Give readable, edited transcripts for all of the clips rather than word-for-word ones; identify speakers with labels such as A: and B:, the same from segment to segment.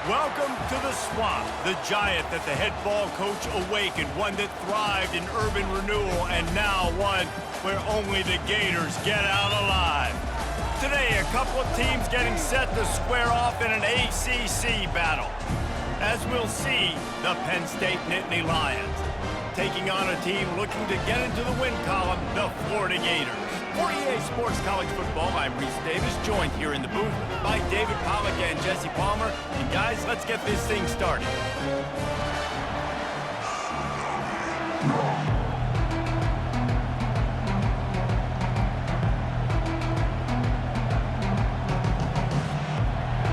A: Welcome to the Swamp, the giant that the head ball coach awakened, one that thrived in urban renewal, and now one where only the Gators get out alive. Today, a couple of teams getting set to square off in an ACC battle. As we'll see, the Penn State Nittany Lions taking on a team looking to get into the win column, the Florida Gators. For EA Sports College Football, I'm Reese Davis, joined here in the booth by David Pollack and Jesse Palmer. And guys, let's get this thing started.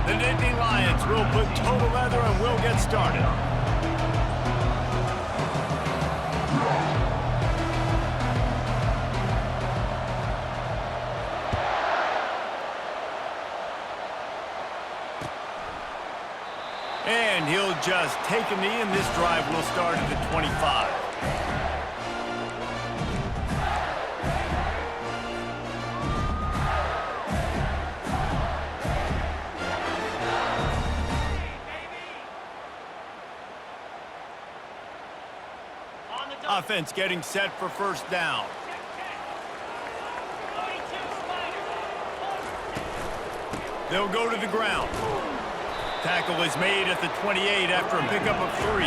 A: The Nittany Lions will put total leather and we'll get started. And he'll just take a knee, and this drive will start at the 25. Offense getting set for first down. They'll go to the ground. Tackle is made at the 28 after a pickup of 3.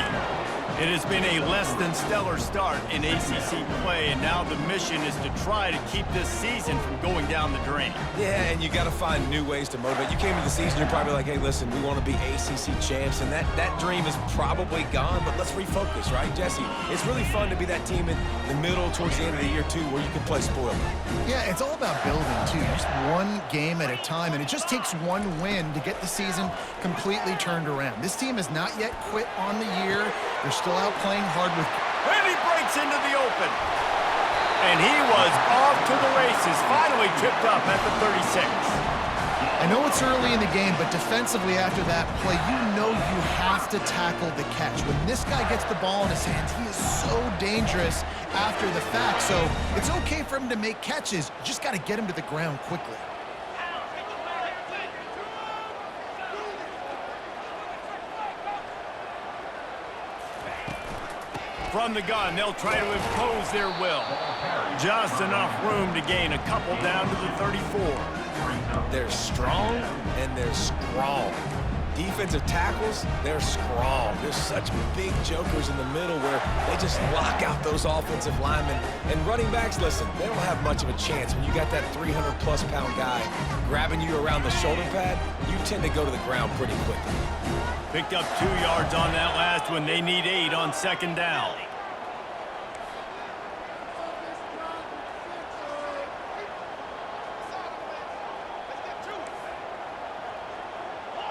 A: It has been a less than stellar start in ACC play, and now the mission is to try to keep this season from going down the drain.
B: Yeah, and you got to find new ways to motivate. You came into the season, you're probably like, hey, listen, we want to be ACC champs, and that dream is probably gone, but let's refocus, right, Jesse? It's really fun to be that team in the middle towards the end of the year, too, where you can play spoiler.
C: Yeah, it's all about building, too. Just one game at a time, and it just takes one win to get the season completely turned around. This team has not yet quit on the year. They're still out playing hard with...
A: And he breaks into the open. And he was off to the races, finally tripped up at the 36.
C: I know it's early in the game, but defensively after that play, you know you have to tackle the catch. When this guy gets the ball in his hands, he is so dangerous after the fact. So it's okay for him to make catches. You just got to get him to the ground quickly.
A: From the gun, they'll try to impose their will. Just enough room to gain a couple down to the 34.
B: They're strong and they're strong. Defensive tackles, they're strong. There's such big jokers in the middle where they just lock out those offensive linemen. And running backs, listen, they don't have much of a chance. When you got that 300-plus pound guy grabbing you around the shoulder pad, you tend to go to the ground pretty quickly.
A: Picked up 2 yards on that last one. They need 8 on second down.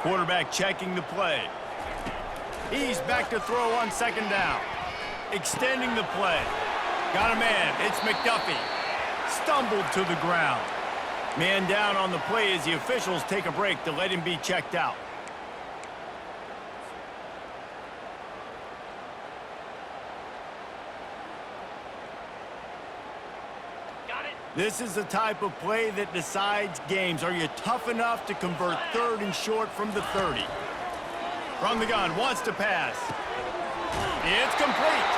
A: Quarterback checking the play. He's back to throw on second down. Extending the play. Got a man. It's McDuffie. Stumbled to the ground. Man down on the play as the officials take a break to let him be checked out. This is the type of play that decides games. Are you tough enough to convert third and short from the 30? From the gun, wants to pass. It's complete.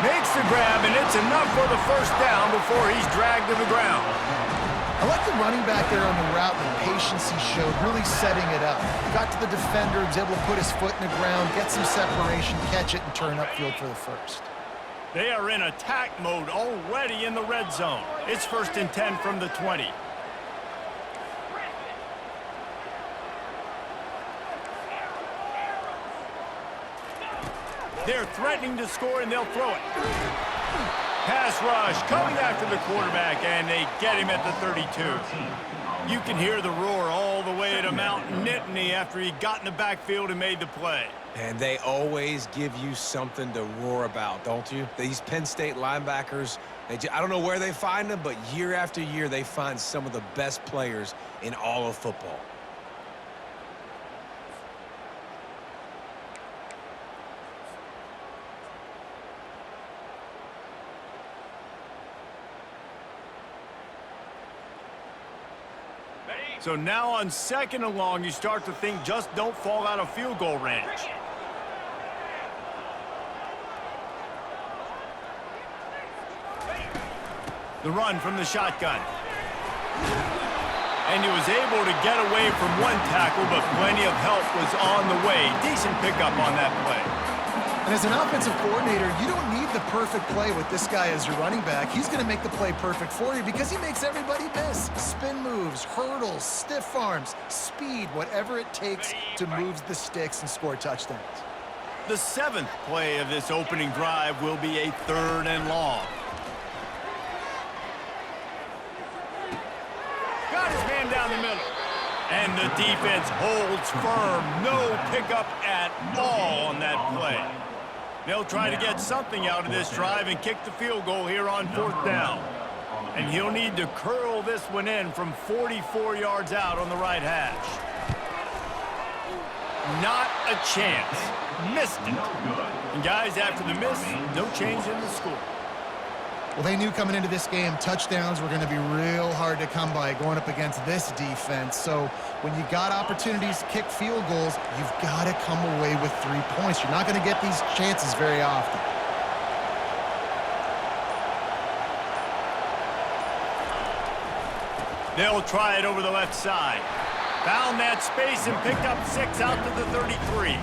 A: Makes the grab, and it's enough for the first down before he's dragged to the ground.
C: I like the running back there on the route, the patience he showed, really setting it up. Got to the defender, was able to put his foot in the ground, get some separation, catch it, and turn upfield for the first.
A: They are in attack mode already in the red zone. It's 1st and 10 from the 20. They're threatening to score, and they'll throw it. Pass rush coming after the quarterback, and they get him at the 32. You can hear the roar all the way to Mount Nittany after he got in the backfield and made the play.
B: And they always give you something to roar about, don't you? These Penn State linebackers, I don't know where they find them, but year after year they find some of the best players in all of football.
A: Ready? So now on 2nd and long, you start to think just don't fall out of field goal range. The run from the shotgun. And he was able to get away from one tackle, but plenty of help was on the way. Decent pickup on that play.
C: And as an offensive coordinator, you don't need the perfect play with this guy as your running back. He's going to make the play perfect for you because he makes everybody miss. Spin moves, hurdles, stiff arms, speed, whatever it takes to move the sticks and score touchdowns.
A: The 7th play of this opening drive will be a 3rd and long. Got his man down the middle. And the defense holds firm. No pickup at all on that play. They'll try to get something out of this drive and kick the field goal here on 4th down. And he'll need to curl this one in from 44 yards out on the right hash. Not a chance. Missed it. And guys, after the miss, no change in the score.
C: Well, they knew coming into this game, touchdowns were going to be real hard to come by going up against this defense. So when you got opportunities to kick field goals, you've got to come away with 3 points. You're not going to get these chances very often.
A: They'll try it over the left side. Found that space and picked up 6 out to the 33.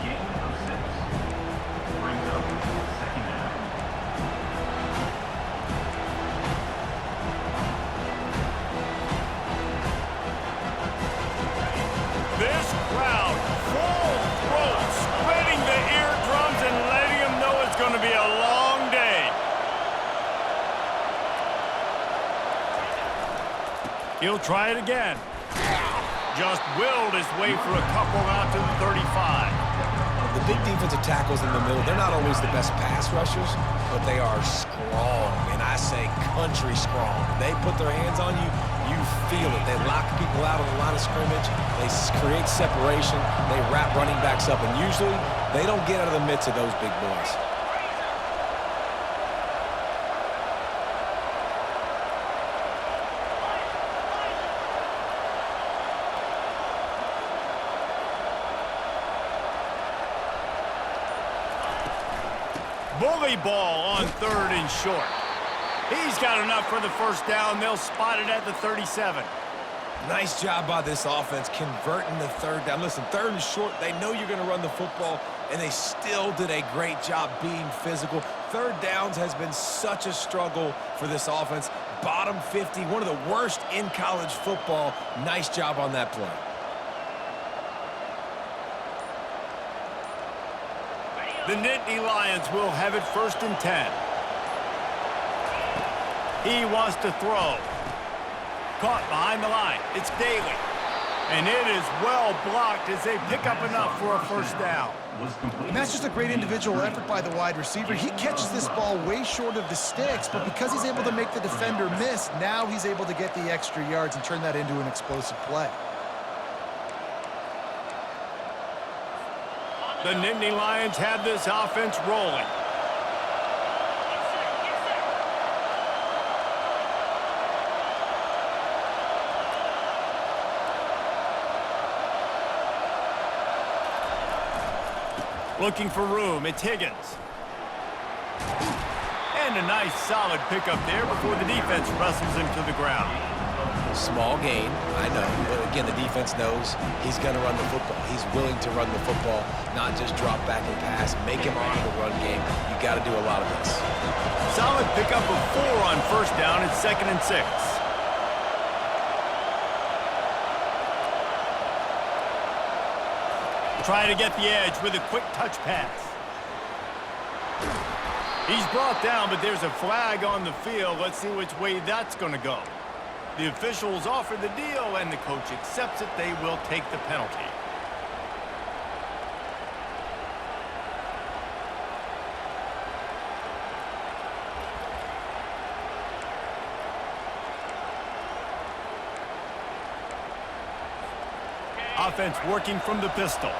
A: This crowd, full throat, spreading the eardrums and letting them know it's going to be a long day. He'll try it again. Just willed his way for a couple out to the 35.
B: The big defensive tackles in the middle, they're not always the best pass rushers, but they are strong, and I say country strong. They put their hands on you, you feel it. They lock people out on the line of scrimmage. They create separation. They wrap running backs up, and usually they don't get out of the midst of those big boys.
A: Bully ball on 3rd and short. He's got enough for the 1st down. They'll spot it at the 37.
B: Nice job by this offense converting the 3rd down. Listen, 3rd and short, they know you're going to run the football, and they still did a great job being physical. 3rd downs has been such a struggle for this offense. Bottom 50, one of the worst in college football. Nice job on that play.
A: The Nittany Lions will have it 1st and 10. He wants to throw. Caught behind the line. It's Daly. And it is well blocked as they pick up enough for a 1st down.
C: And that's just a great individual effort by the wide receiver. He catches this ball way short of the sticks, but because he's able to make the defender miss, now he's able to get the extra yards and turn that into an explosive play.
A: The Nittany Lions have this offense rolling. Looking for room, it's Higgins. And a nice solid pickup there before the defense wrestles him to the ground.
B: Small gain, I know, but again, the defense knows he's going to run the football. He's willing to run the football, not just drop back and pass, make him honor the run game. You got to do a lot of this.
A: Solid pickup of 4 on 1st down. It's 2nd and 6. Try to get the edge with a quick touch pass. He's brought down, but there's a flag on the field. Let's see which way that's going to go. The officials offer the deal, and the coach accepts it. They will take the penalty. Offense working from the pistol.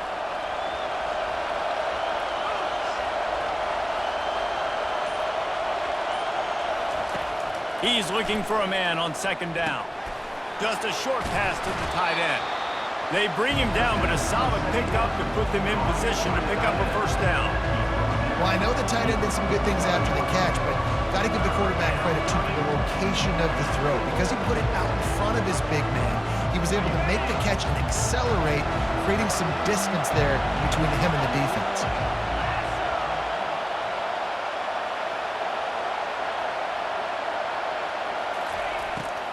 A: He's looking for a man on 2nd down. Just a short pass to the tight end. They bring him down, but a solid pickup to put them in position to pick up a first down.
C: Well, I know the tight end did some good things after the catch, but got to give the quarterback credit to the location of the throw. Because he put it out in front of his big man, he was able to make the catch and accelerate, creating some distance there between him and the defense.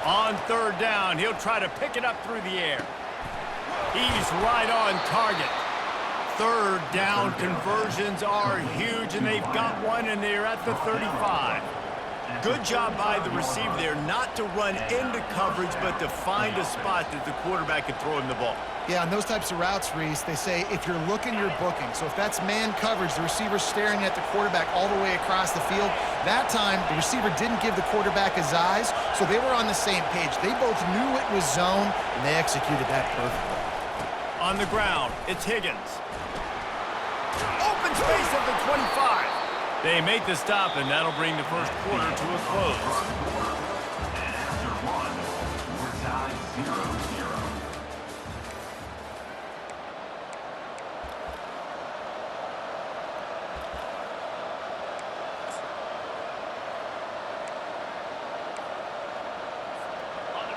A: On third down, he'll try to pick it up through the air. He's right on target. Third down conversions are huge, and they've got one, and they're at the 35. Good job by the receiver there not to run into coverage, but to find a spot that the quarterback can throw him the ball.
C: Yeah, on those types of routes, Reese, they say if you're looking, you're booking. So if that's man coverage, the receiver's staring at the quarterback all the way across the field. That time, the receiver didn't give the quarterback his eyes, so they were on the same page. They both knew it was zone, and they executed that perfectly.
A: On the ground, it's Higgins. Open space at the 25. They make the stop, and that'll bring the first quarter to a close.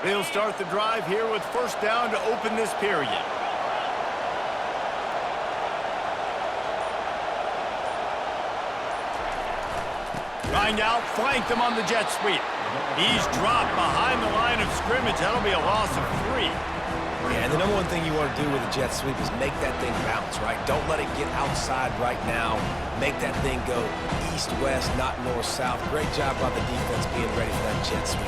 A: They'll start the drive here with first down to open this period. Find out, flank them on the jet sweep. He's dropped behind the line of scrimmage. That'll be a loss of 3.
B: Yeah, and the number one thing you want to do with a jet sweep is make that thing bounce, right? Don't let it get outside right now. Make that thing go east-west, not north-south. Great job by the defense being ready for that jet sweep.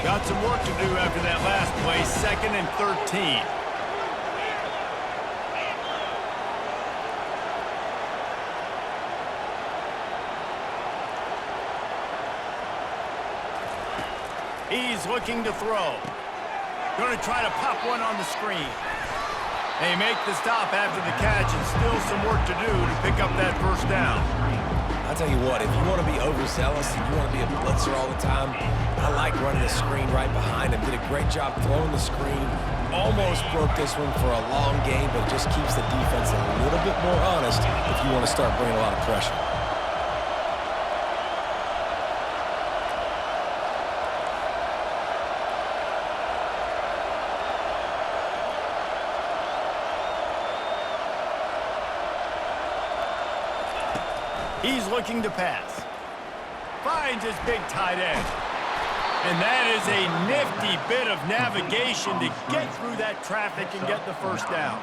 A: Got some work to do after that last play, 2nd and 13. He's looking to throw. Going to try to pop one on the screen. They make the stop after the catch, and still some work to do to pick up that first down.
B: I'll tell you what, if you want to be overzealous and you want to be a blitzer all the time, I like running the screen right behind him. Did a great job throwing the screen. Almost broke this one for a long game, but it just keeps the defense a little bit more honest if you want to start bringing a lot of pressure.
A: He's looking to pass. Finds his big tight end. And that is a nifty bit of navigation to get through that traffic and get the first down.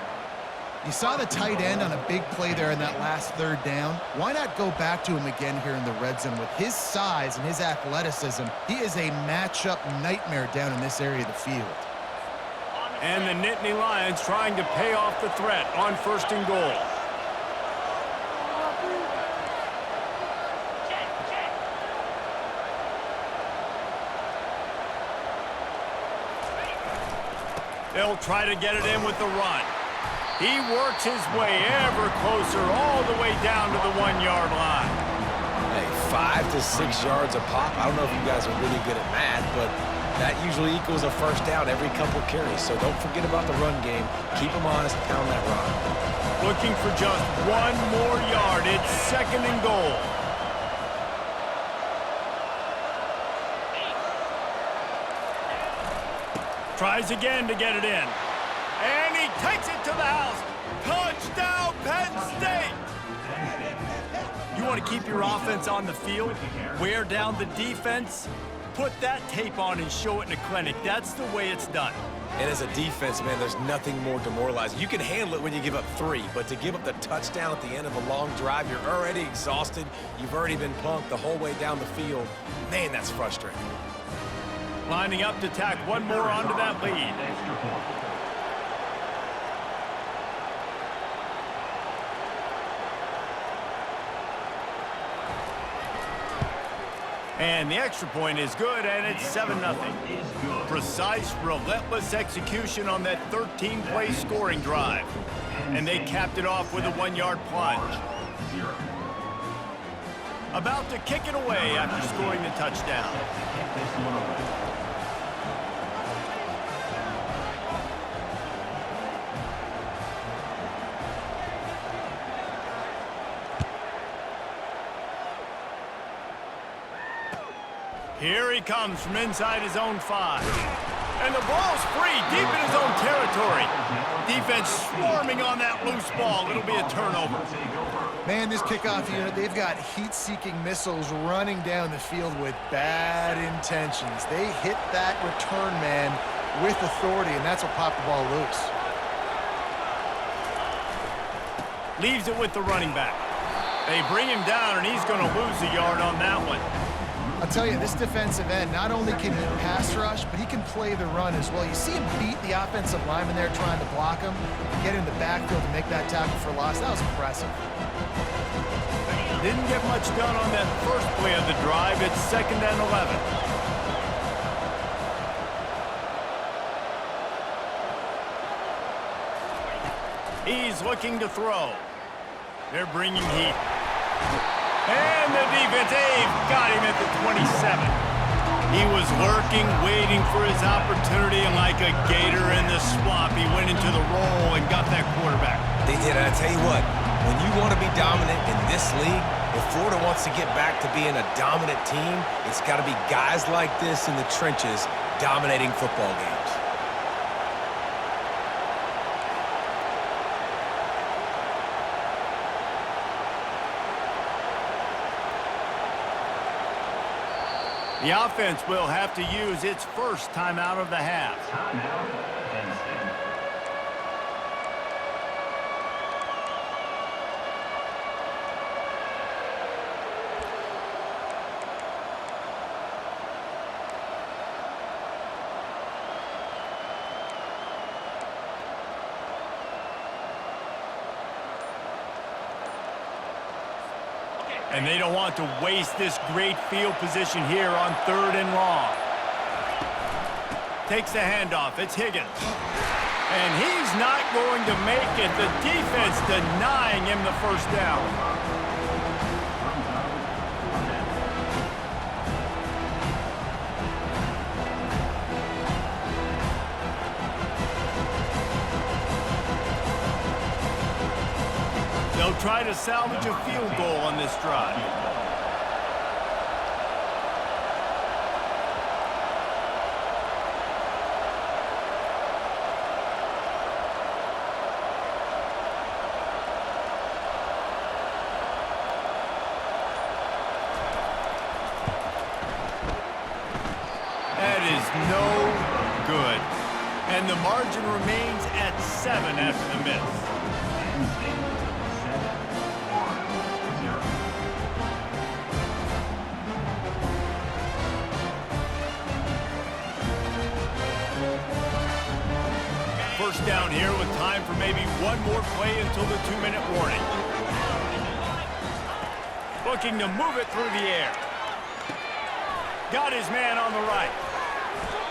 C: You saw the tight end on a big play there in that last third down. Why not go back to him again here in the red zone? With his size and his athleticism, he is a matchup nightmare down in this area of the field.
A: And the Nittany Lions trying to pay off the threat on 1st and goal. They'll try to get it in with the run. He works his way ever closer all the way down to the 1-yard line.
B: Hey, 5 to 6 yards a pop. I don't know if you guys are really good at math, but that usually equals a first down every couple carries. So don't forget about the run game. Keep them honest, pound that rock.
A: Looking for just 1 more yard. It's 2nd and goal. Tries again to get it in. And he takes it to the house. Touchdown, Penn State! You want to keep your offense on the field, wear down the defense, put that tape on and show it in a clinic. That's the way it's done.
B: And as a defense, man, there's nothing more demoralizing. You can handle it when you give up 3, but to give up the touchdown at the end of a long drive, you're already exhausted. You've already been punked the whole way down the field. Man, that's frustrating.
A: Lining up to tack 1 more onto that lead. And the extra point is good, and it's 7-0. Precise, relentless execution on that 13-play scoring drive. And they capped it off with a 1-yard plunge. About to kick it away after scoring the touchdown. Here he comes from inside his own 5. And the ball's free, deep in his own territory. Defense swarming on that loose ball. It'll be a turnover.
C: Man, this kickoff unit, they've got heat-seeking missiles running down the field with bad intentions. They hit that return man with authority, and that's what popped the ball loose.
A: Leaves it with the running back. They bring him down, and he's going to lose a yard on that one.
C: I'll tell you, this defensive end, not only can he pass rush, but he can play the run as well. You see him beat the offensive lineman there trying to block him, get in the backfield to make that tackle for loss. That was impressive.
A: Didn't get much done on that first play of the drive. It's 2nd and 11. He's looking to throw. They're bringing heat. And the defense, they've got him at the 27. He was lurking, waiting for his opportunity, and like a gator in the swamp, he went into the roll and got that quarterback.
B: They did, and I tell you what, when you want to be dominant in this league, if Florida wants to get back to being a dominant team, it's got to be guys like this in the trenches dominating football games.
A: The offense will have to use its first timeout of the half. And they don't want to waste this great field position here on 3rd and long. Takes the handoff. It's Higgins. And he's not going to make it. The defense denying him the first down. They'll try to salvage a field goal on this drive. That is no good. And the margin remains at 7 after the miss. First down here with time for maybe one more play until the 2-minute warning. Looking to move it through the air. Got his man on the right.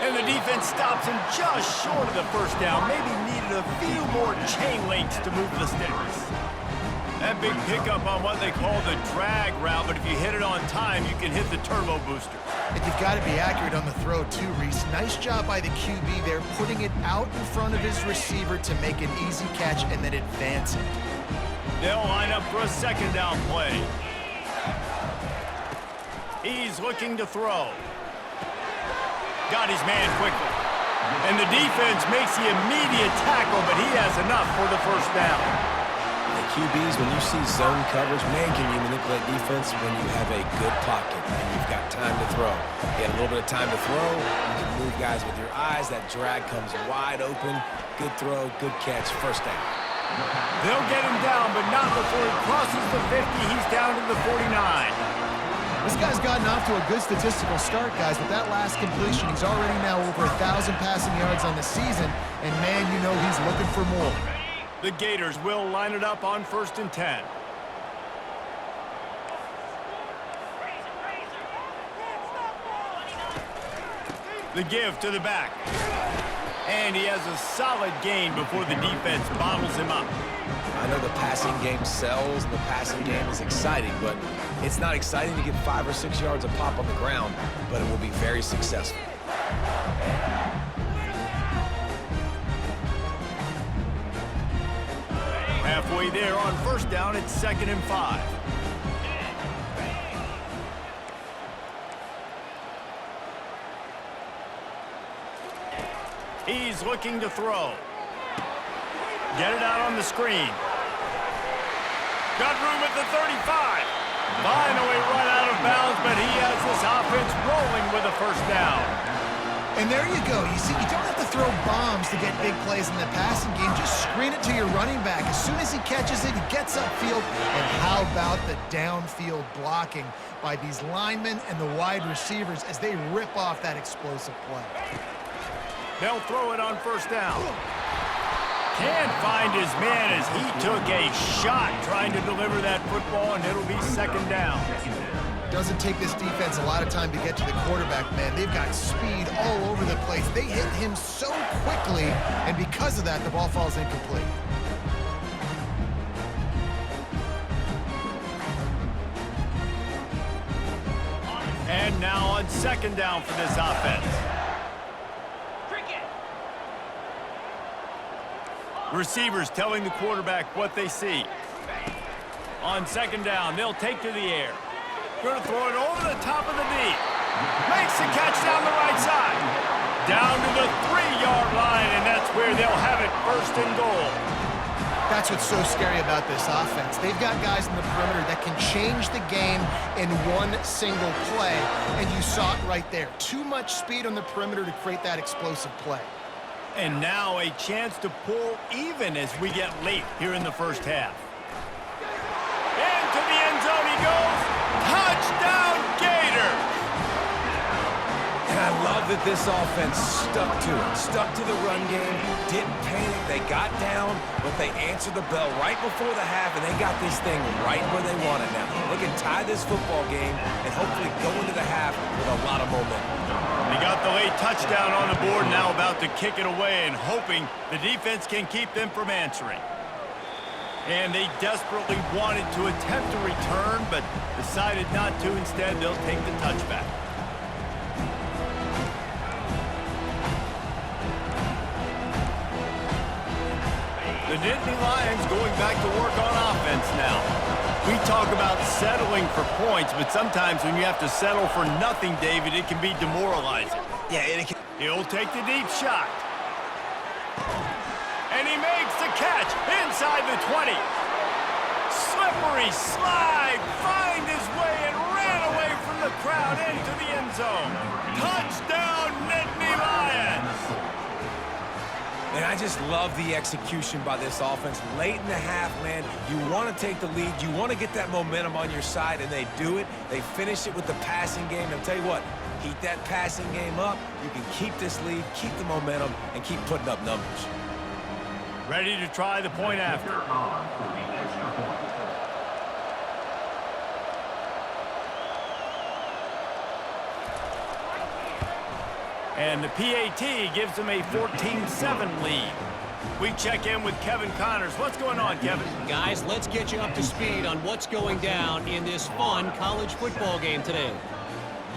A: And the defense stops him just short of the first down. Maybe needed a few more chain links to move the sticks. That big pickup on what they call the drag route, but if you hit it on time, you can hit the turbo booster.
C: And you've got to be accurate on the throw too, Reese. Nice job by the QB there, putting it out in front of his receiver to make an easy catch and then advance it.
A: They'll line up for a 2nd down play. He's looking to throw. Got his man quickly. And the defense makes the immediate tackle, but he has enough for the first down.
B: QBs, when you see zone coverage, man, can you manipulate defense when you have a good pocket and you've got time to throw. You get a little bit of time to throw, you can move guys with your eyes, that drag comes wide open, good throw, good catch, first down.
A: They'll get him down, but not before he crosses the 50. He's down to the 49.
C: This guy's gotten off to a good statistical start, guys. With that last completion, he's already now over 1,000 passing yards on the season, and man, you know he's looking for more.
A: The Gators will line it up on 1st and 10. The give to the back. And he has a solid gain before the defense bottles him up.
B: I know the passing game sells and the passing game is exciting, but it's not exciting to get 5 or 6 yards a pop on the ground, but it will be very successful.
A: Halfway there on first down, it's 2nd and 5. He's looking to throw. Get it out on the screen. Got room at the 35. Finally run out of bounds, but he has this offense rolling with a first down.
C: And there you go. You see, you don't have to throw bombs to get big plays in the passing game. Just screen it to your running back. As soon as he catches it, he gets upfield. And how about the downfield blocking by these linemen and the wide receivers as they rip off that explosive play?
A: They'll throw it on first down. Can't find his man as he took a shot trying to deliver that football, and it'll be 2nd down.
C: Doesn't take this defense a lot of time to get to the quarterback, man. They've got speed all over the place. They hit him so quickly, and because of that, the ball falls incomplete.
A: And now on 2nd down for this offense. Receivers telling the quarterback what they see. On 2nd down, they'll take to the air. Going to throw it over the top of the knee. Makes the catch down the right side. Down to the 3-yard line, and that's where they'll have it 1st and goal.
C: That's what's so scary about this offense. They've got guys in the perimeter that can change the game in one single play, and you saw it right there. Too much speed on the perimeter to create that explosive play.
A: And now a chance to pull even as we get late here in the first half. Into the end zone he goes. Touchdown, Gators!
B: And I love that this offense stuck to it. Stuck to the run game, didn't panic. They got down, but they answered the bell right before the half, and they got this thing right where they want it now. They can tie this football game and hopefully go into the half with a lot of momentum.
A: They got the late touchdown on the board, now about to kick it away and hoping the defense can keep them from answering. And they desperately wanted to attempt a return, but decided not to. Instead, they'll take the touchback. The Nittany Lions going back to work on offense now. We talk about settling for points, but sometimes when you have to settle for nothing, David, it can be demoralizing.
B: Yeah, it can.
A: He'll take the deep shot. And he makes the catch inside the 20. Slippery slide, find his way and ran away from the crowd into the end zone. Touchdown, Nittany Lions!
B: And I just love the execution by this offense. Late in the half, man, you want to take the lead. You want to get that momentum on your side, and they do it. They finish it with the passing game. And I'll tell you what, heat that passing game up. You can keep this lead, keep the momentum, and keep putting up numbers.
A: Ready to try the point after. And the PAT gives them a 14-7 lead. We check in with Kevin Connors. What's going on, Kevin?
D: Guys, let's get you up to speed on what's going down in this fun college football game today.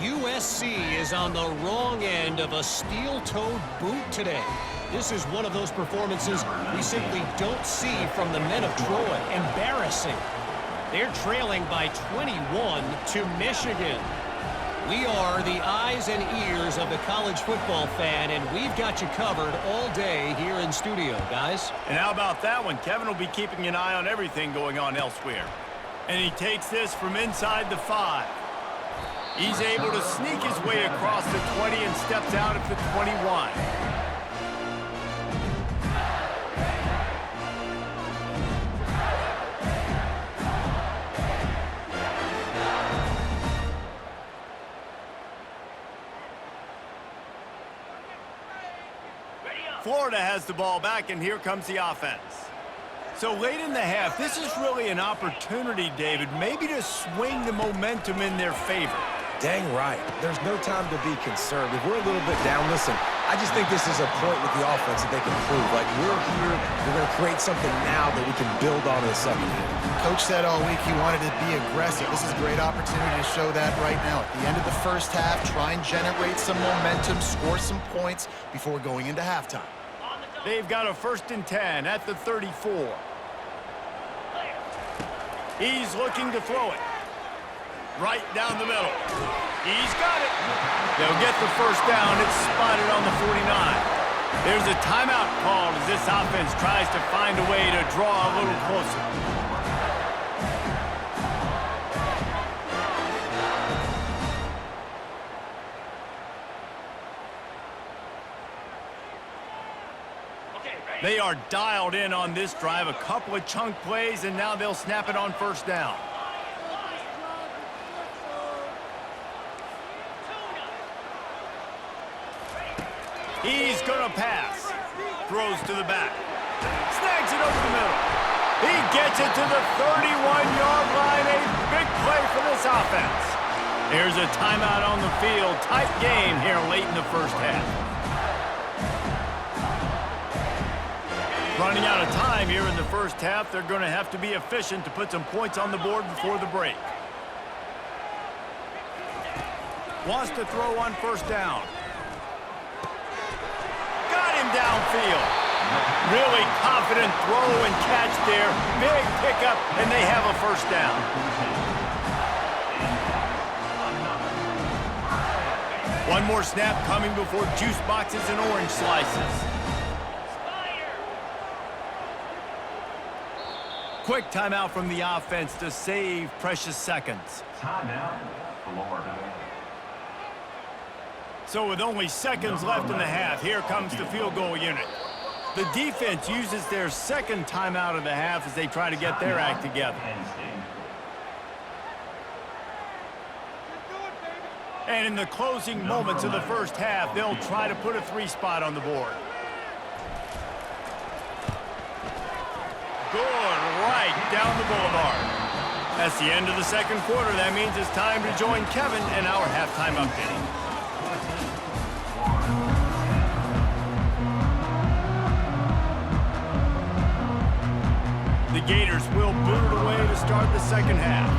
D: USC is on the wrong end of a steel-toed boot today. This is one of those performances we simply don't see from the men of Troy. Embarrassing. They're trailing by 21 to Michigan. We are the eyes and ears of the college football fan, and we've got you covered all day here in studio, guys.
A: And how about that one? Kevin will be keeping an eye on everything going on elsewhere. And he takes this from inside the 5. He's able to sneak his way across the 20 and steps out at the 21. Florida has the ball back, and here comes the offense. So late in the half, this is really an opportunity, David, maybe to swing the momentum in their favor.
B: Dang right. There's no time to be concerned. If we're a little bit down, listen, I just think this is a point with the offense that they can prove. Like, we're here, we're going to create something now that we can build on in the second half.
C: Coach said all week he wanted to be aggressive. This is a great opportunity to show that right now. At the end of the first half, try and generate some momentum, score some points before going into halftime.
A: They've got a 1st and 10 at the 34. He's looking to throw it. Right down the middle. He's got it. They'll get the first down. It's spotted on the 49. There's a timeout called as this offense tries to find a way to draw a little closer. They are dialed in on this drive. A couple of chunk plays, and now they'll snap it on 1st down. He's going to pass. Throws to the back. Snags it over the middle. He gets it to the 31-yard line. A big play for this offense. There's a timeout on the field. Tight game here late in the first half. Running out of time here in the first half. They're going to have to be efficient to put some points on the board before the break. Wants to throw on 1st down. Downfield. Really confident throw and catch there. Big pickup, and they have a 1st down. One more snap coming before juice boxes and orange slices. Quick timeout from the offense to save precious seconds.
E: Timeout, Florida.
A: So with only seconds left in the half, here comes the field goal unit. The defense uses their 2nd timeout of the half as they try to get their act together. And in the closing moments of the first half, they'll try to put a 3-spot on the board. Good, right down the boulevard. That's the end of the 2nd quarter. That means it's time to join Kevin in our halftime update. The Gators will boot it away to start the 2nd half.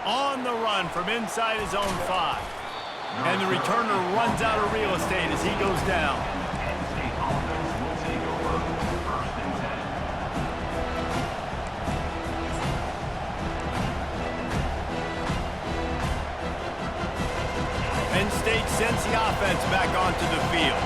A: On the run from inside his own 5. And the returner runs out of real estate as he goes down.
E: State offense will take over 1st and 10.
A: Penn State sends the offense back onto the field.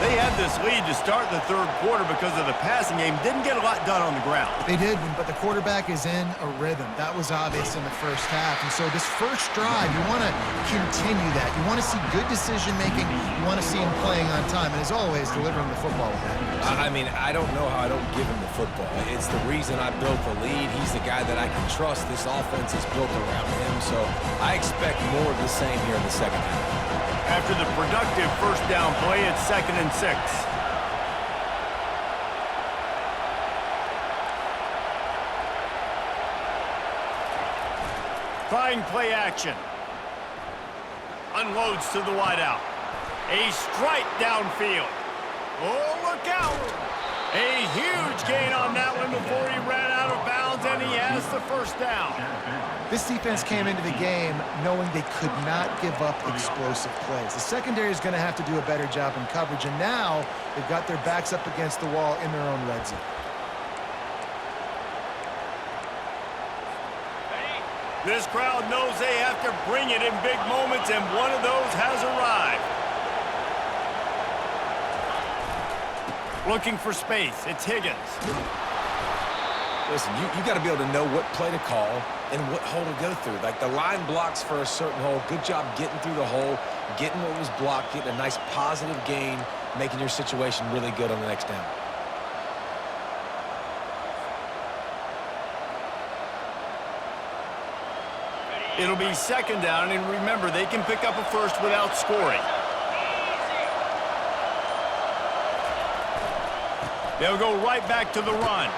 A: They had this lead to start the 3rd quarter because of the passing game. Didn't get a lot done on the ground.
C: They did, but the quarterback is in a rhythm. That was obvious in the first half. And so this first drive, you want to continue that. You want to see good decision-making. You want to see him playing on time. And as always, delivering the football with that.
B: I mean, I don't know how I don't give him the football. It's the reason I built the lead. He's the guy that I can trust. This offense is built around him. So I expect more of the same here in the second half.
A: After the productive first down play, it's 2nd and 6. Trying play action. Unloads to the wideout. A strike downfield. Oh, look out! A huge gain on that one before he ran out of bounds, and he has the first down.
C: This defense came into the game knowing they could not give up explosive plays. The secondary is going to have to do a better job in coverage, and now they've got their backs up against the wall in their own red zone.
A: This crowd knows they have to bring it in big moments, and one of those has arrived. Looking for space. It's Higgins.
B: Listen, you got to be able to know what play to call and what hole to go through. Like, the line blocks for a certain hole. Good job getting through the hole, getting what was blocked, getting a nice positive gain, making your situation really good on the next down.
A: It'll be 2nd down, and remember, they can pick up a first without scoring. They'll go right back to the run.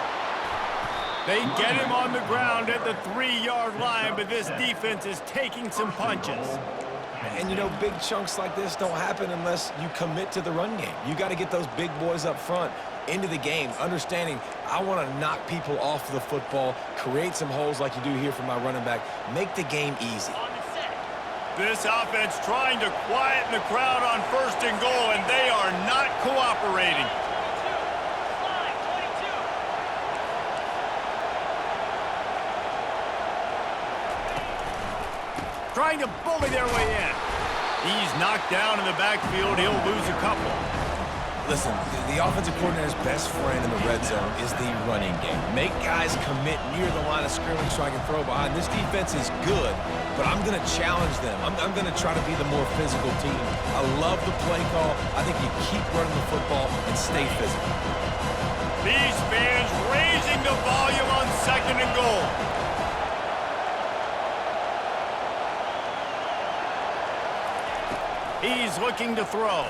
A: They get him on the ground at the 3-yard line, but this defense is taking some punches.
B: And, you know, big chunks like this don't happen unless you commit to the run game. You got to get those big boys up front into the game, understanding I want to knock people off the football, create some holes like you do here for my running back, make the game easy.
A: This offense trying to quieten the crowd on 1st and goal, and they are not cooperating. Trying to bully their way in. He's knocked down in the backfield. He'll lose a couple.
B: Listen, the offensive coordinator's best friend in the red zone is the running game. Make guys commit near the line of scrimmage so I can throw behind. This defense is good, but I'm going to challenge them. I'm going to try to be the more physical team. I love the play call. I think you keep running the football and stay physical.
A: These fans raising the volume on 2nd and goal. He's looking to throw.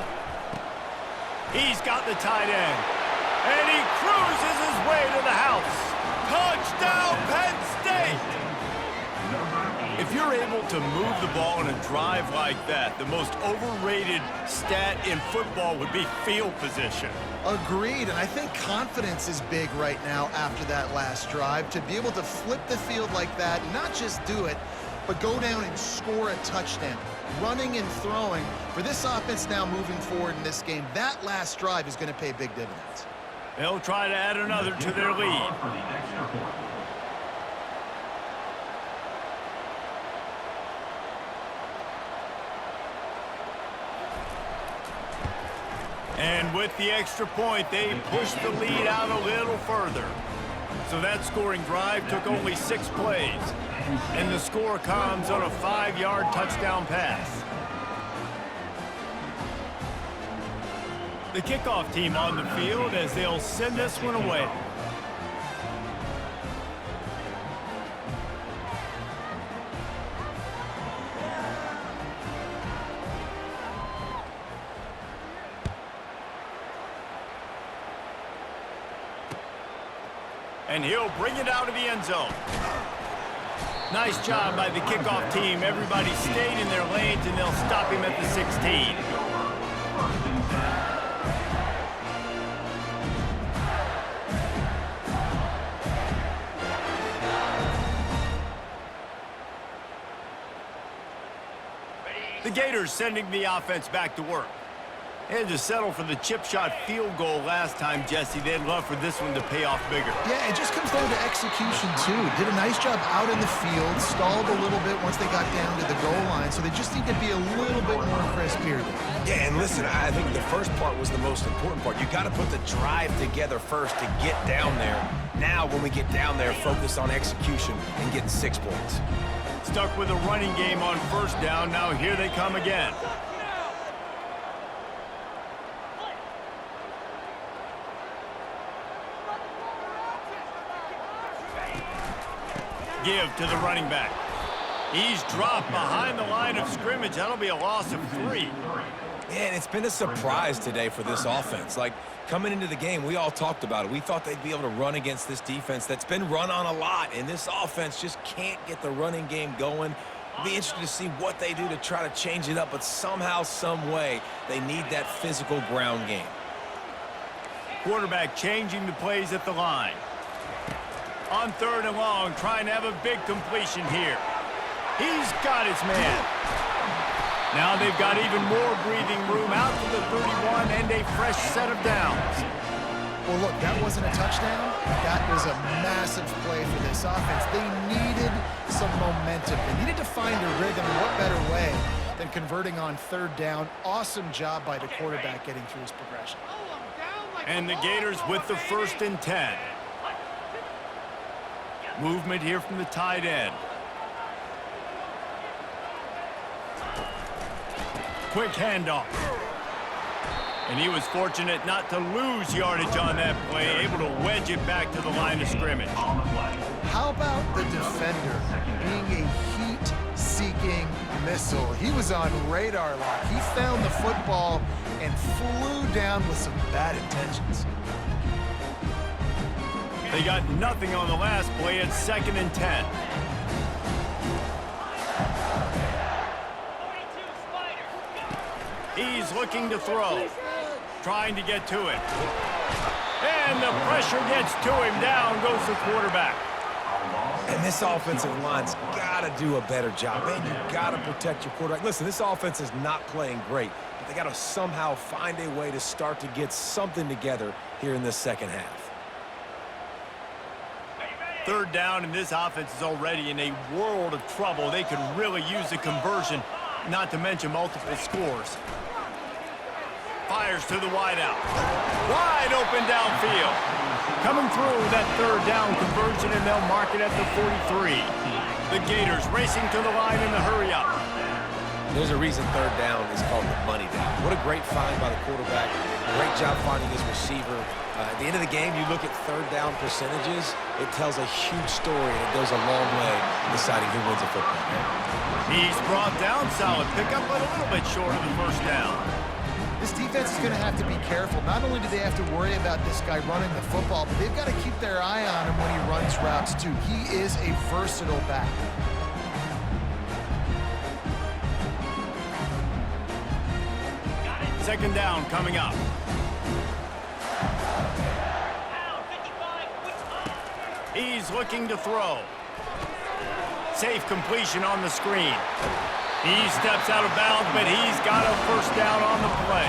A: He's got the tight end. And he cruises his way to the house. Touchdown, Penn State! If you're able to move the ball in a drive like that, the most overrated stat in football would be field position.
C: Agreed, and I think confidence is big right now after that last drive. To be able to flip the field like that, not just do it, but go down and score a touchdown. Running and throwing. For this offense now moving forward in this game, that last drive is going to pay big dividends.
A: They'll try to add another to their lead. And with the extra point, they push the lead out a little further. So that scoring drive took only 6 plays. And the score comes on a 5-yard touchdown pass. The kickoff team on the field as they'll send this one away. And he'll bring it out of the end zone. Nice job by the kickoff team. Everybody stayed in their lanes, and they'll stop him at the 16. The Gators sending the offense back to work. They had to settle for the chip shot field goal last time, Jesse. They'd love for this one to pay off bigger.
C: Yeah, it just comes down to execution, too. Did a nice job out in the field, stalled a little bit once they got down to the goal line, so they just need to be a little bit more crisp here.
B: Yeah, and listen, I think the first part was the most important part. You got to put the drive together first to get down there. Now, when we get down there, focus on execution and getting 6 points.
A: Stuck with a running game on 1st down. Now here they come again. Give to the running back. He's dropped behind the line of scrimmage. That'll be a loss of 3.
B: Man, it's been a surprise today for this offense. Like, coming into the game, we all talked about it. We thought they'd be able to run against this defense that's been run on a lot, and this offense just can't get the running game going. It'll be interesting to see what they do to try to change it up, but somehow, some way, they need that physical ground game.
A: Quarterback changing the plays at the line. On 3rd and long, trying to have a big completion here. He's got his man. Now they've got even more breathing room out to the 31 and a fresh set of downs.
C: Well, look, that wasn't a touchdown. That was a massive play for this offense. They needed some momentum. They needed to find a rhythm, and what better way than converting on 3rd down. Awesome job by the quarterback getting through his progression.
A: And the Gators with the 1st and 10. Movement here from the tight end. Quick handoff. And he was fortunate not to lose yardage on that play, able to wedge it back to the line of scrimmage.
C: How about the defender being a heat-seeking missile? He was on radar lock. He found the football and flew down with some bad intentions.
A: They got nothing on the last play at 2nd and 10. He's looking to throw. Trying to get to it. And the pressure gets to him. Down goes the quarterback.
B: And this offensive line's got to do a better job. Man, you got to protect your quarterback. Listen, this offense is not playing great, but they got to somehow find a way to start to get something together here in this second half.
A: 3rd down, and this offense is already in a world of trouble. They could really use a conversion, not to mention multiple scores. Fires to the wideout. Wide open downfield. Coming through that 3rd down conversion, and they'll mark it at the 43. The Gators racing to the line in the hurry up.
B: There's a reason 3rd down is called the money down. What a great find by the quarterback. Great job finding his receiver. At the end of the game, you look at 3rd down percentages, it tells a huge story, and it goes a long way in deciding who wins a football game.
A: He's brought down. Solid pickup, but a little bit short of the 1st down.
C: This defense is going to have to be careful. Not only do they have to worry about this guy running the football, but they've got to keep their eye on him when he runs routes, too. He is a versatile back.
A: Second down coming up. He's looking to throw. Safe completion on the screen. He steps out of bounds, but he's got a 1st down on the play.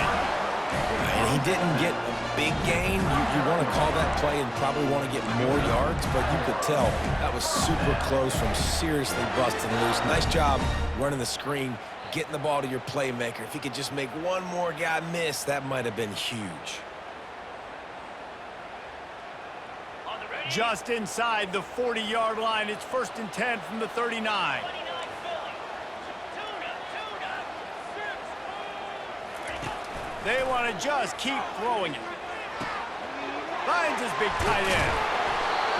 B: And he didn't get a big gain. You want to call that play and probably want to get more yards, but you could tell that was super close from seriously busting loose. Nice job running the screen, getting the ball to your playmaker. If he could just make one more guy miss, that might have been huge.
A: Just inside the 40-yard line. It's 1st and 10 from the 39. They want to just keep throwing it. Finds his big tight end.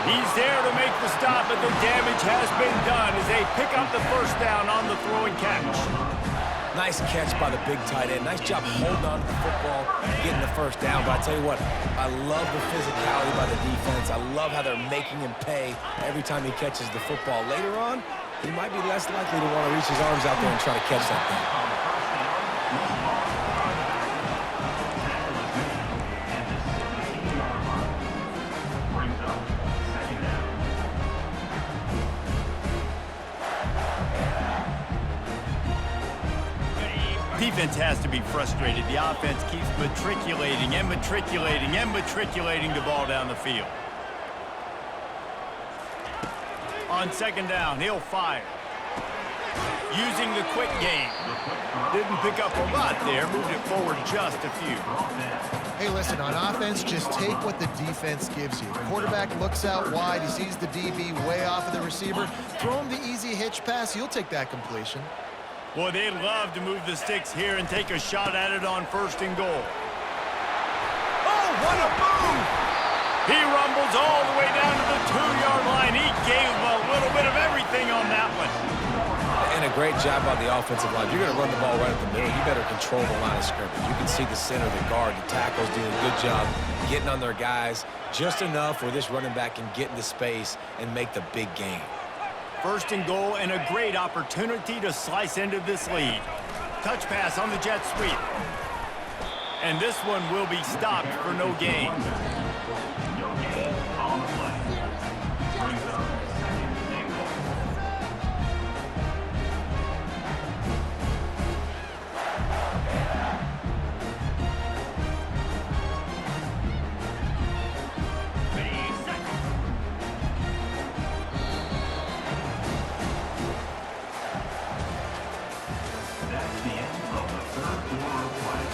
A: He's there to make the stop, but the damage has been done as they pick up the 1st down on the throw and catch.
B: Nice catch by the big tight end. Nice job holding on to the football, getting the 1st down. But I tell you what, I love the physicality by the defense. I love how they're making him pay every time he catches the football. Later on, he might be less likely to want to reach his arms out there and try to catch that thing.
A: Defense has to be frustrated. The offense keeps matriculating and matriculating and matriculating the ball down the field. On 2nd down, he'll fire. Using the quick game. Didn't pick up a lot there. Moved it forward just a few.
C: Hey, listen, on offense, just take what the defense gives you. The quarterback looks out wide. He sees the DB way off of the receiver. Throw him the easy hitch pass. You'll take that completion.
A: Boy, they'd love to move the sticks here and take a shot at it on 1st and goal. Oh, what a move! He rumbles all the way down to the 2-yard line. He gave him a little bit of everything on that one.
B: And a great job by the offensive line. If you're going to run the ball right up the middle, you better control the line of scrimmage. You can see the center, the guard, the tackles doing a good job getting on their guys just enough where this running back can get into space and make the big game.
A: 1st and goal, and a great opportunity to slice into this lead. Touch pass on the jet sweep. And this one will be stopped for no gain.
E: No gain on the play. Brings up 2nd and goal. That's the end of the 3rd quarter of play.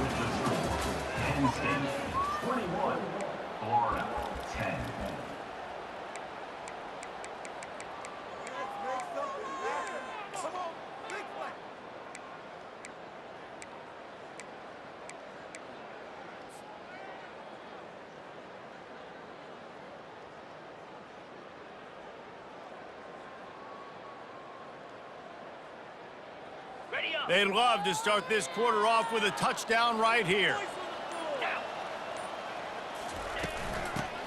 E: With the score, Penn State 21, Florida 10.
A: They'd love to start this quarter off with a touchdown right here.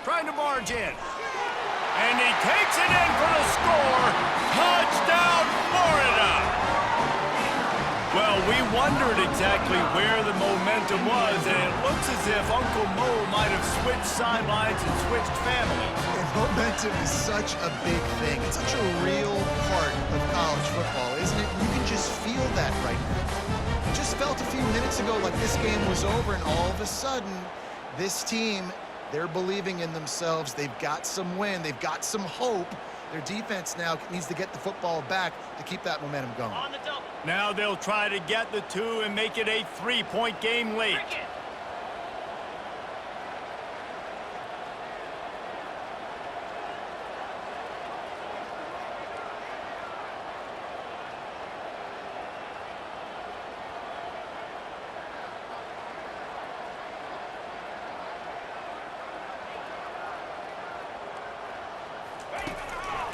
A: Tries trying to barge in. And he takes it in for the score. Touchdown, Florida! Well, we wondered exactly where the momentum was, and it looks as if Uncle Mo might have switched sidelines and switched families.
C: And momentum is such a big thing. It's such a real part of college football, isn't it? You can just feel that right now. It just felt a few minutes ago like this game was over, and all of a sudden, this team, they're believing in themselves. They've got some wind. They've got some hope. Their defense now needs to get the football back to keep that momentum going.
A: Now they'll try to get the two and make it a 3-point game late.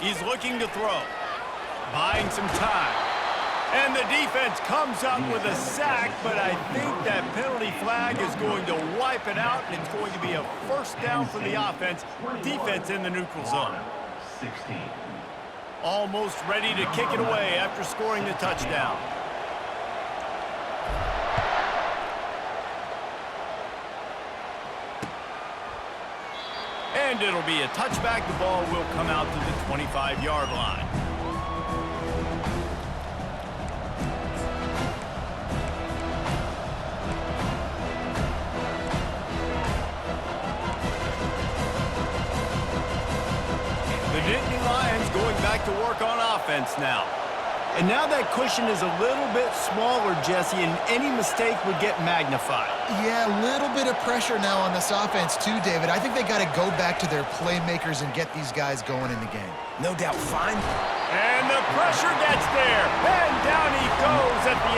A: He's looking to throw, buying some time. And the defense comes up with a sack, but I think that penalty flag is going to wipe it out, and it's going to be a first down for the offense. Defense in the neutral zone.
E: 16.
A: Almost ready to kick it away after scoring the touchdown. And it'll be a touchback. The ball will come out to the 25-yard line. The Nittany Lions going back to work on offense now. And now that cushion is a little bit smaller, Jesse, and any mistake would get magnified.
C: Yeah, a little bit of pressure now on this offense too, David. I think they got to go back to their playmakers and get these guys going in the game.
B: No doubt, fine.
A: And the pressure gets there. And down he goes at the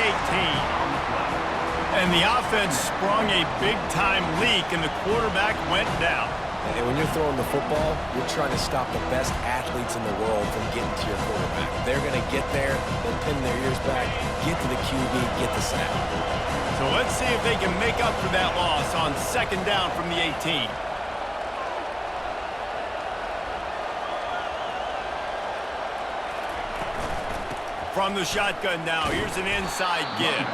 A: 18. And the offense sprung a big-time leak, and the quarterback went down.
B: And when you're throwing the football, you're trying to stop the best athletes in the world from getting to your quarterback. They're going to get there, they'll pin their ears back, get to the QB, get the sack.
A: So let's see if they can make up for that loss on second down from the 18. From the shotgun now, here's an inside give.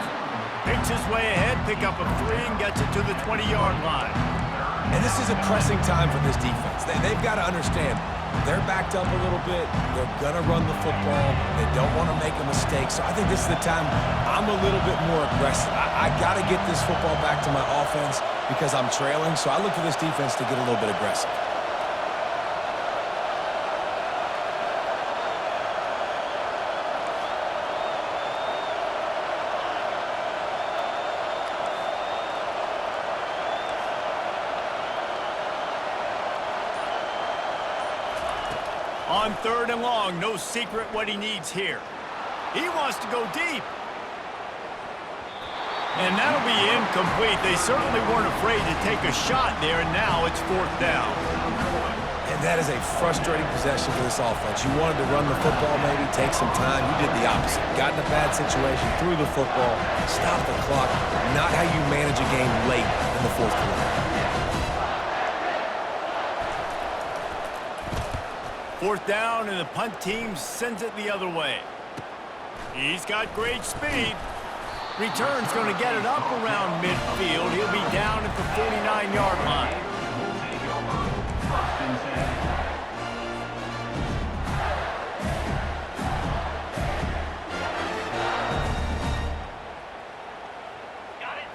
A: Picks his way ahead, pick up a 3, and gets it to the 20-yard line.
B: And this is a pressing time for this defense. They've got to understand, they're backed up a little bit. They're going to run the football. They don't want to make a mistake. So I think this is the time I'm a little bit more aggressive. I got to get this football back to my offense because I'm trailing. So I look for this defense to get a little bit aggressive.
A: On third and long, no secret what he needs here. He wants to go deep. And that'll be incomplete. They certainly weren't afraid to take a shot there, and now it's fourth down.
B: And that is a frustrating possession for this offense. You wanted to run the football, maybe take some time. You did the opposite. Got in a bad situation, threw the football, stopped the clock. Not how you manage a game late in the fourth quarter.
A: Fourth down, and the punt team sends it the other way. He's got great speed. Return's going to get it up around midfield. He'll be down at the 49-yard line.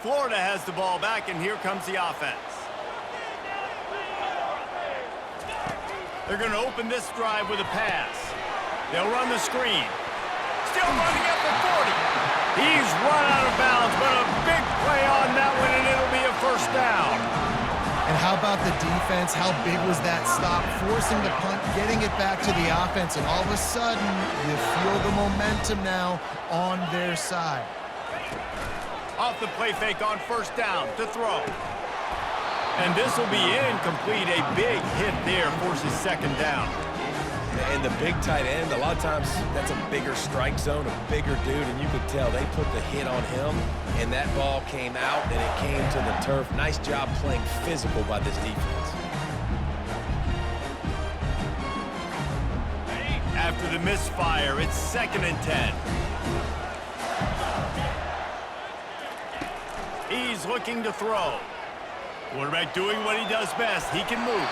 A: Florida has the ball back, and here comes the offense. They're going to open this drive with a pass. They'll run the screen. Still running up the 40. He's run out of bounds, but a big play on that one, and it'll be a first down.
C: And how about the defense? How big was that stop? Forcing the punt, getting it back to the offense, and all of a sudden, you feel the momentum now on their side.
A: Off the play fake on first down to throw. And this will be incomplete. A big hit there forces second down.
B: And the big tight end, a lot of times that's a bigger strike zone, a bigger dude, and you could tell they put the hit on him, and that ball came out, and it came to the turf. Nice job playing physical by this defense.
A: after the misfire. It's 2nd and 10. He's looking to throw. Quarterback doing what he does best. He can move.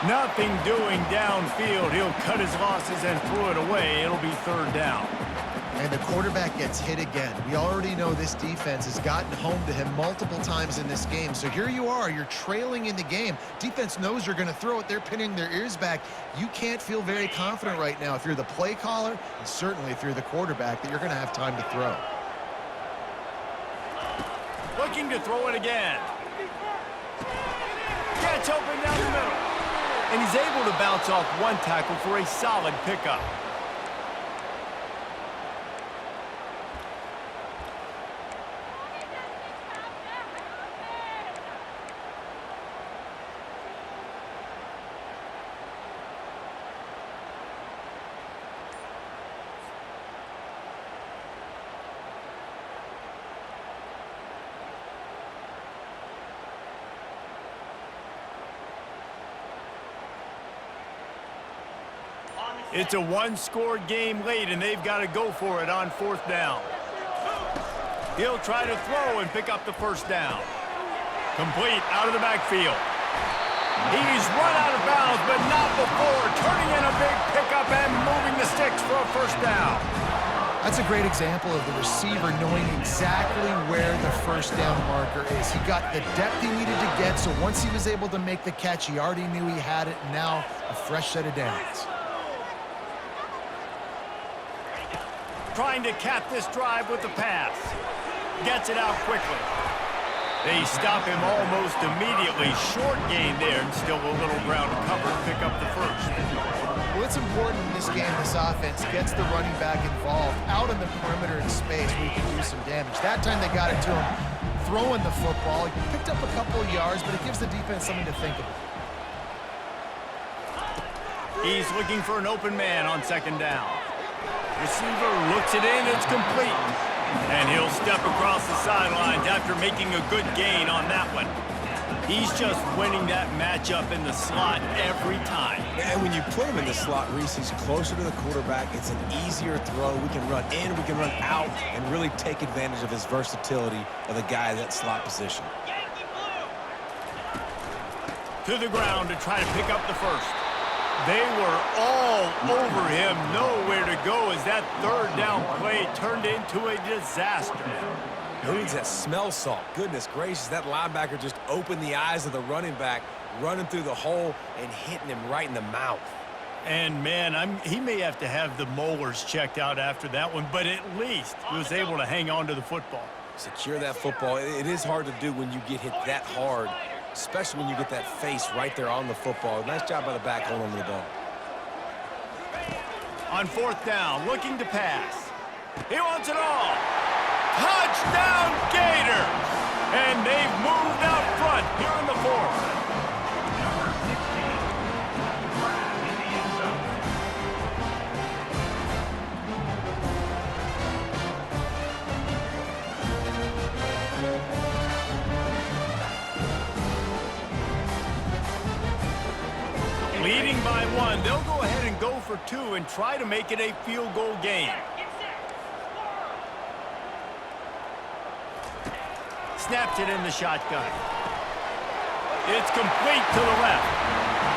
A: Nothing doing downfield. He'll cut his losses and throw it away. It'll be 3rd down.
C: And the quarterback gets hit again. We already know this defense has gotten home to him multiple times in this game. So here you are, you're trailing in the game. Defense knows you're going to throw it. They're pinning their ears back. You can't feel very confident right now if you're the play caller, and certainly if you're the quarterback, that you're going to have time to throw.
A: Looking to throw it again. Gets open down the middle. And he's able to bounce off one tackle for a solid pickup. It's a one-score game late, and they've got to go for it on 4th down. He'll try to throw and pick up the 1st down. Complete out of the backfield. He's run out of bounds, but not before turning in a big pickup and moving the sticks for a 1st down.
C: That's a great example of the receiver knowing exactly where the 1st down marker is. He got the depth he needed to get, so once he was able to make the catch, he already knew he had it, and now a fresh set of downs.
A: Trying to cap this drive with the pass. Gets it out quickly. They stop him almost immediately. Short gain there, and still a little ground to cover to pick up the 1st.
C: Well, it's important in this game, this offense gets the running back involved out in the perimeter in space where he can do some damage. That time they got it to him throwing the football. He picked up a couple of yards, but it gives the defense something to think about.
A: He's looking for an open man on 2nd down. Receiver looks it in, it's complete. And he'll step across the sidelines after making a good gain on that one. He's just winning that matchup in the slot every time.
B: And when you put him in the slot, Reese, he's closer to the quarterback. It's an easier throw. We can run in, we can run out, and really take advantage of his versatility of the guy in that slot position.
A: To the ground to try to pick up the 1st. They were all over him, nowhere to go as that 3rd down play turned into a disaster.
B: Who needs that smell salt? Goodness gracious, that linebacker just opened the eyes of the running back, running through the hole and hitting him right in the mouth.
A: And, man, he may have to have the molars checked out after that one, but at least he was able to hang on to the football.
B: Secure that football. It is hard to do when you get hit that hard, especially when you get that face right there on the football. Nice job by the back holding the ball.
A: On 4th down, looking to pass. He wants it all. Touchdown, Gators! And they've moved out front here in the 4th. Leading by 1, they'll go ahead and go for 2 and try to make it a field goal game. Snaps it in the shotgun. It's complete to the left.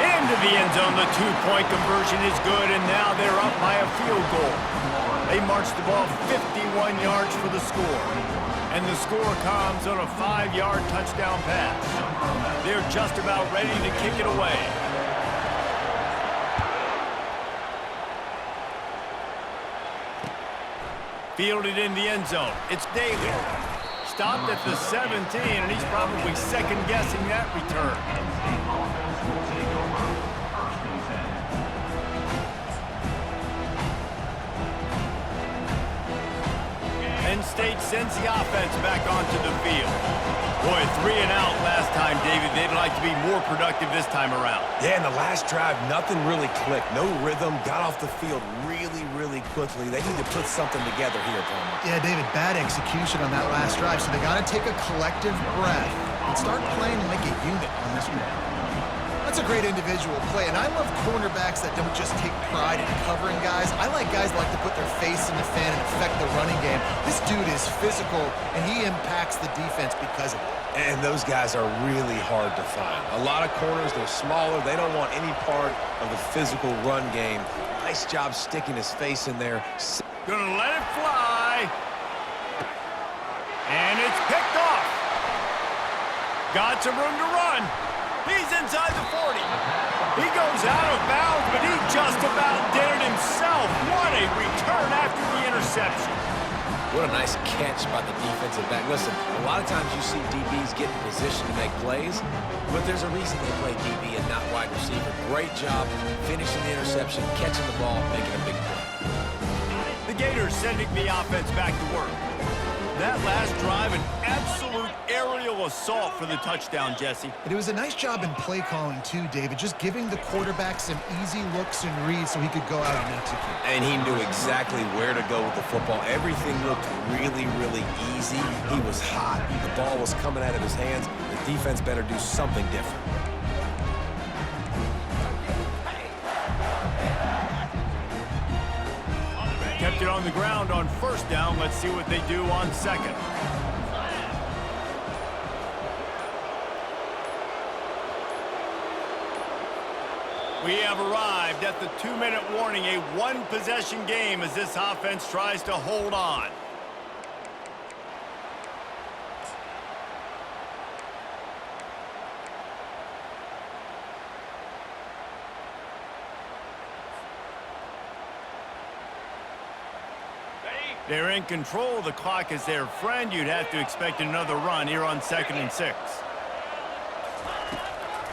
A: Into the end zone, the 2-point conversion is good, and now they're up by a field goal. They march the ball 51 yards for the score. And the score comes on a 5-yard touchdown pass. They're just about ready to kick it away. Fielded in the end zone. It's Daly. Stopped at the 17, and he's probably second-guessing that return. Penn State sends the offense back onto the field. Boy, 3 and out last time, David. They'd like to be more productive this time around.
B: Yeah, in the last drive, nothing really clicked. No rhythm, got off the field really quickly. They need to put something together here, Palmer.
C: Yeah, David, bad execution on that last drive, so they got to take a collective breath and start playing like a unit on this one. Let's That's a great individual play, and I love cornerbacks that don't just take pride in covering guys. I like guys that like to put their face in the fan and affect the running game. This dude is physical, and he impacts the defense because of it.
B: And those guys are really hard to find. A lot of corners, they're smaller. They don't want any part of the physical run game. Nice job sticking his face in there.
A: Gonna let it fly. And it's picked off. Got some room to run. He's inside the 40. He goes out of bounds, but he just about did it himself. What a return after the interception.
B: What a nice catch by the defensive back. Listen, a lot of times you see DBs get in position to make plays, but there's a reason they play DB and not wide receiver. Great job finishing the interception, catching the ball, making a big play.
A: The Gators sending the offense back to work. That last drive, an absolute aerial assault for the touchdown, Jesse.
C: And it was a nice job in play calling too, David, just giving the quarterback some easy looks and reads so he could go out and execute.
B: And he knew exactly where to go with the football. Everything looked really, really easy. He was hot. The ball was coming out of his hands. The defense better do something different.
A: Kept it on the ground on first down. Let's see what they do on second. We have arrived at the 2-minute warning, a one-possession game as this offense tries to hold on. They're in control. The clock is their friend. You'd have to expect another run here on 2nd and 6.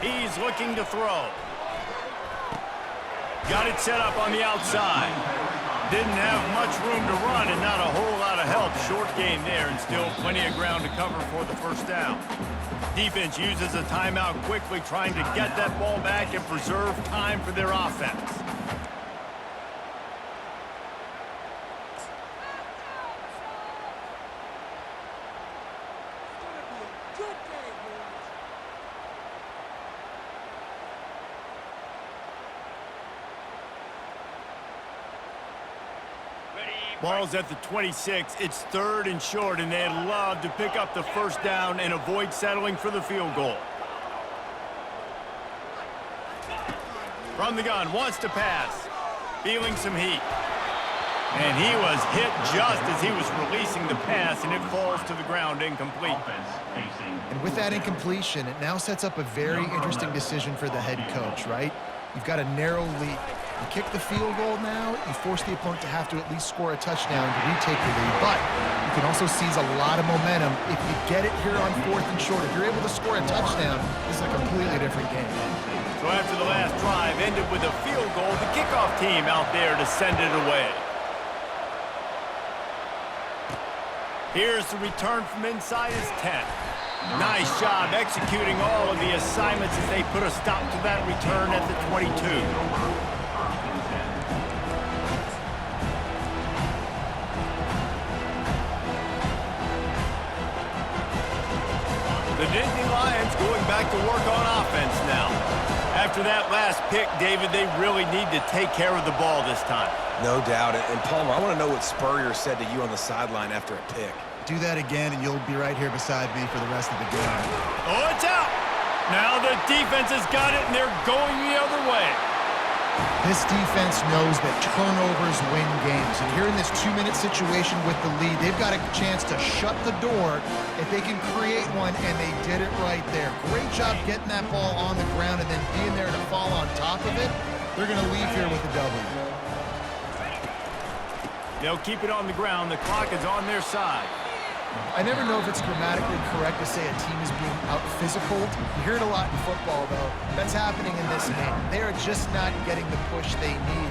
A: He's looking to throw. Got it set up on the outside. Didn't have much room to run and not a whole lot of help. Short game there and still plenty of ground to cover for the first down. Defense uses a timeout quickly, trying to get that ball back and preserve time for their offense. Ball's at the 26. It's 3rd and short, and they'd love to pick up the first down and avoid settling for the field goal. From the gun, wants to pass. Feeling some heat. And he was hit just as he was releasing the pass, and it falls to the ground incomplete.
C: And with that incompletion, it now sets up a very interesting decision for the head coach, right? You've got a narrow lead. You kick the field goal now, you force the opponent to have to at least score a touchdown to retake the lead. But you can also seize a lot of momentum if you get it here on 4th and short. If you're able to score a touchdown, this is a completely different game.
A: So after the last drive ended with a field goal, the kickoff team out there to send it away. Here's the return from inside his 10. Nice job executing all of the assignments as they put a stop to that return at the 22. The Nittany Lions going back to work on offense now. After that last pick, David, they really need to take care of the ball this time.
B: No doubt. And Palmer, I want to know what Spurrier said to you on the sideline after a pick.
C: Do that again, and you'll be right here beside me for the rest of the game.
A: Oh, it's out. Now the defense has got it, and they're going the other way.
C: This defense knows that turnovers win games. And here in this 2-minute situation with the lead, they've got a chance to shut the door if they can create one, and they did it right there. Great job getting that ball on the ground and then being there to fall on top of it. They're going to leave here with a W.
A: They'll keep it on the ground. The clock is on their side.
C: I never know if it's grammatically correct to say a team is being out-physical. You hear it a lot in football, though. That's happening in this game. They are just not getting the push they need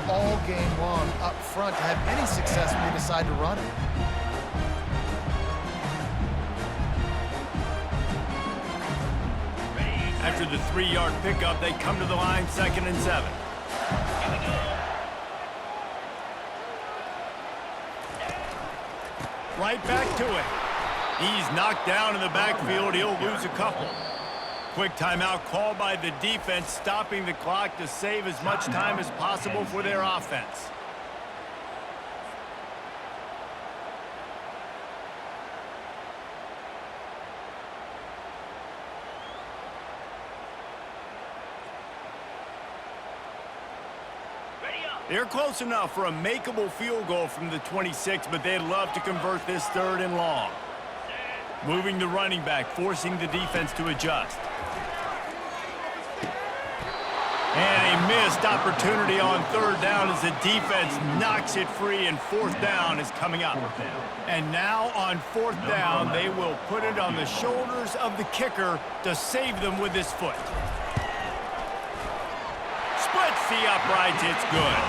C: all game long up front to have any success when they decide to run it.
A: After the 3-yard pickup, they come to the line 2nd and 7. Right back to it. He's knocked down in the backfield. He'll lose a couple. Quick timeout called by the defense, stopping the clock to save as much time as possible for their offense. They're close enough for a makeable field goal from the 26, but they'd love to convert this 3rd and long. Moving the running back, forcing the defense to adjust. And a missed opportunity on 3rd down as the defense knocks it free, and 4th down is coming up. And now on 4th down, they will put it on the shoulders of the kicker to save them with his foot. Splits the uprights, it's good.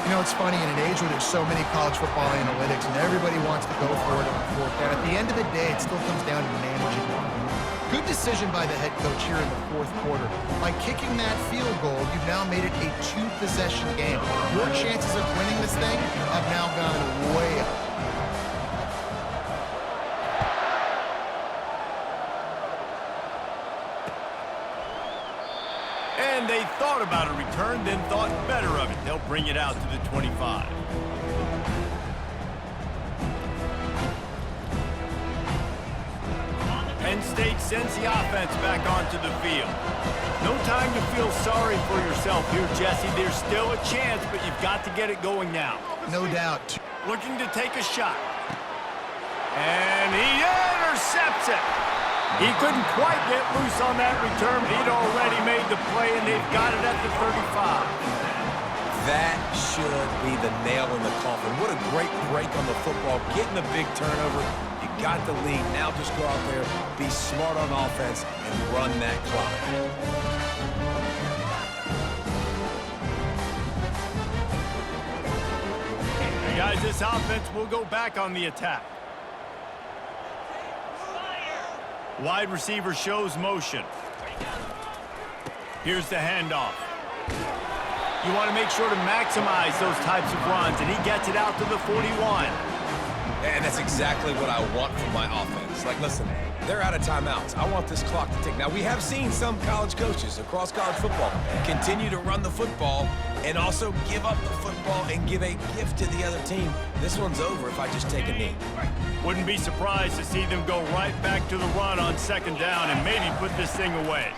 C: You know, it's funny, in an age where there's so many college football analytics and everybody wants to go for it on 4th down, at the end of the day, it still comes down to managing the game. Good decision by the head coach here in the 4th quarter. By kicking that field goal, you've now made it a 2-possession game. Your chances of winning this thing have now gone way up.
A: And they thought about a return, then thought better of it. They'll bring it out to the 25. Penn State sends the offense back onto the field. No time to feel sorry for yourself here, Jesse. There's still a chance, but you've got to get it going now.
C: No doubt.
A: Looking to take a shot. And he intercepts it. He couldn't quite get loose on that return. He'd already made the play, and they've got it at the 35.
B: That should be the nail in the coffin. What a great break on the football. Getting the big turnover. You got the lead. Now just go out there, be smart on offense, and run that clock.
A: Guys, this offense will go back on the attack. Wide receiver shows motion. Here's the handoff. You want to make sure to maximize those types of runs, and he gets it out to the 41.
B: And that's exactly what I want from my offense. Like, listen, they're out of timeouts. I want this clock to tick. Now, we have seen some college coaches across college football continue to run the football and also give up the football and give a gift to the other team. This one's over if I just take a knee.
A: Wouldn't be surprised to see them go right back to the run on 2nd down and maybe put this thing away.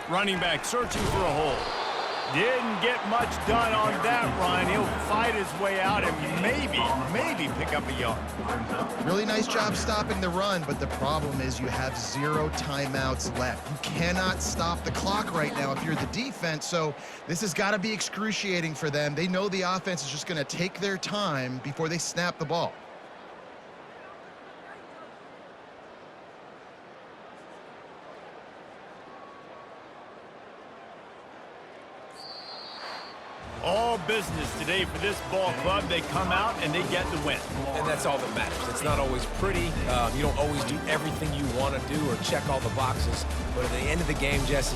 A: Running back searching for a hole. Didn't get much done on that run. He'll fight his way out and maybe pick up a yard.
C: Really nice job stopping the run, but the problem is you have 0 timeouts left. You cannot stop the clock right now if you're the defense, so this has got to be excruciating for them. They know the offense is just going to take their time before they snap the ball.
A: All business today for this ball club. They come out and they get the win.
B: And that's all that matters. It's not always pretty. You don't always do everything you want to do or check all the boxes. But at the end of the game, Jesse,